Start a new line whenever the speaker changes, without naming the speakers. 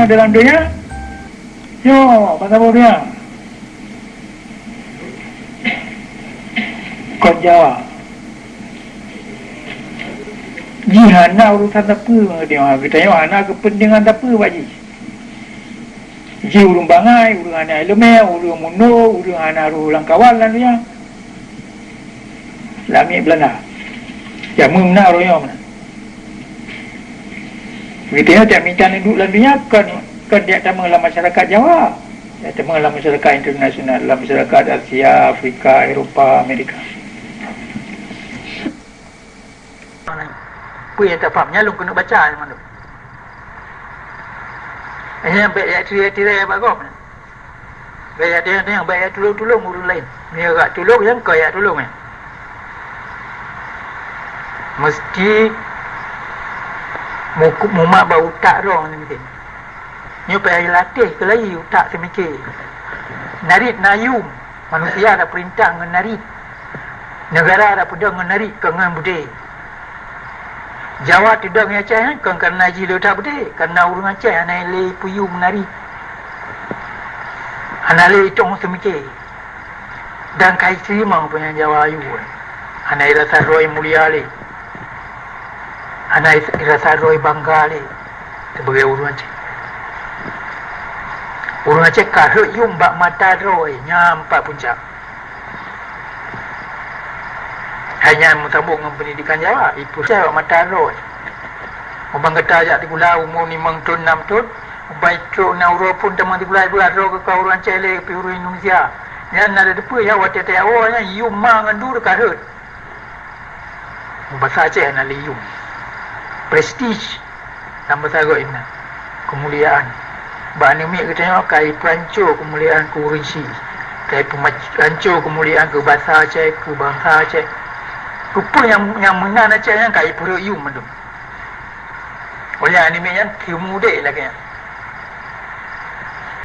dunia dalam dunia. Yo, pasal apa dia? Kod Jawa. Jihana urusan apa dia? Kita tengok anak kepentingan apa bagi? Ji urung bangai, urung anak elemen, urung muno, urung anak urang kawalan dia. Lami Belanda. Jamu mana royo mana? Kita tak minta duduk dalam dunia kan dia sama dalam masyarakat Jawa. Dia sama dalam masyarakat internasional, dalam masyarakat Asia, Afrika, Eropah, Amerika. Apa yang tak faham, nyalung kena baca memang tu. Hanya baik yang tirai-tirai bagus. Baik yang baik yang tolong-tolong orang lain. Ni agak tolong yang kau yang tolong ni. Mesti mumak bau utak roh ni mungkin. Ni payah latih ke lagi utak semikir. Narit nayum. Manusia ada perintah dengan narit. Negara ada pedang dengan narit ke dengan budaya. Jawa tidak dengan Aceh kan kerana haji dia tak budaya. Kerana orang Aceh anak le puyu menari. Anak le hitung semikir. Dan kai terima punya Jawa ayu. Anak rasa roy mulia le. Anak rasa roy bangga le. Sebagai orang Aceh. Orang Aceh kahut yung bak mata roy nyampak puncak. Hanya mentabung dengan pendidikan Jawa. Itu saya bak mata roy. Orang kata ajak 3 bulan umur 5 tahun 6 tahun. Baik cok na uro pun teman 3 bulan roh ke kau orang Aceh le ke orang Indonesia. Yang ada depa ya wate te awalnya yung mang andur kahut. Bahasa Aceh na le yung. Prestige. Nama sagot ini. Kemuliaan. Bahkan ni katanya kai pelanco kemuliaan ke Urusi. Kai pelanco kemuliaan ke bahasa Aceh, ke bangsa Aceh. Rupa yang menang Aceh yang kai perut you mendung. Oleh anime yang kiu mudik lagi.